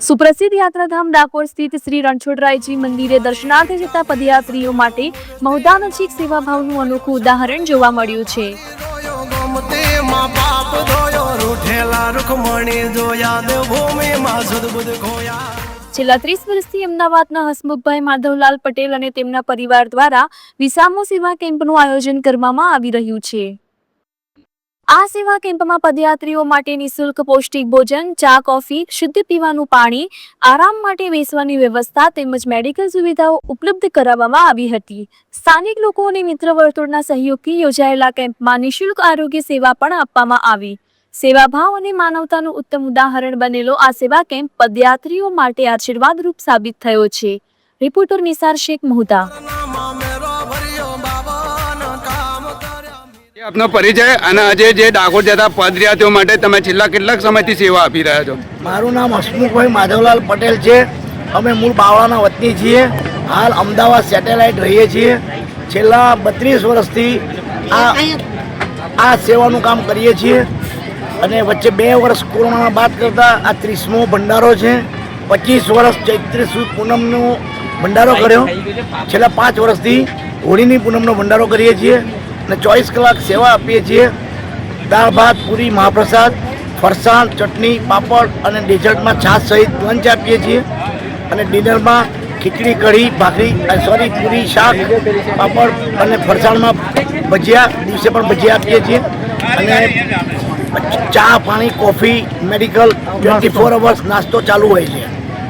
સુપ્રસિદ્ધ યાત્રાધામ ડાકોર સ્થિત શ્રી રણછોડરાયજી મંદિરે દર્શનાર્થે જતા પદયાત્રીઓ માટે મહુધા નજીક સેવાભાવનું અનોખું ઉદાહરણ જોવા મળ્યું છે। છેલ્લા 30 વર્ષથી અમદાવાદના હસમુખભાઈ માધવલાલ પટેલ અને તેમના પરિવાર દ્વારા વિસામો સેવા કેમ્પનું આયોજન કરવામાં આવી રહ્યું છે। આ સેવા કેમ્પમાં પદયાત્રીઓ માટે નિઃશુલ્ક પૌષ્ટિક ભોજન, ચા, કોફી, શુદ્ધ પીવાનું પાણી, આરામ માટે બેસવાની વ્યવસ્થા તેમજ મેડિકલ સુવિધાઓ ઉપલબ્ધ કરાવવામાં આવી હતી। સ્થાનિક લોકો અને મિત્ર વર્તુળના સહયોગથી યોજાયેલા કેમ્પમાં નિઃશુલ્ક આરોગ્ય સેવા પણ આપવામાં આવી। સેવાભાવ અને માનવતાનું ઉત્તમ ઉદાહરણ બનેલો આ સેવા કેમ્પ પદયાત્રીઓ માટે આશીર્વાદરૂપ સાબિત થયો છે। રિપોર્ટર નિસાર શેખ, મહુધા। આપનો પરિચય અને આજે જે ડાકોર જતા પદયાત્રીઓ માટે તમે છેલ્લા કેટલાક સમયથી સેવા આપી રહ્યા છો? મારું નામ હસમુખભાઈ માધવલાલ પટેલ છે। અમે મૂળ બાવળાના વતની છીએ। હાલ અમદાવાદ સેટેલાઇટ રહીએ છીએ। છેલ્લા 32 વર્ષથી આ સેવાનું કામ કરીએ છીએ અને વચ્ચે 2 વર્ષ કોરોના બાદ કરતાં આ 30મો ભંડારો છે। 25 વર્ષ ચૈત્રી સુદ પૂનમનો ભંડારો કર્યો। છેલ્લા 5 વર્ષથી હોળીની પૂનમનો ભંડારો કરીએ છીએ અને 24 કલાક સેવા આપીએ છીએ। દાળ ભાત, પૂરી, મહાપ્રસાદ, ફરસાણ, ચટણી, પાપડ અને ડેઝર્ટમાં છાશ સહિત લંચ આપીએ છીએ અને ડિનરમાં ખીચડી, કઢી, ભાખરી, પૂરી, શાક, પાપડ અને ફરસાણમાં ભજીયા, દિવસે પણ ભજીયા આપીએ છીએ અને ચા, પાણી, કોફી, મેડિકલ 24 અવર્સ નાસ્તો ચાલુ હોય છે।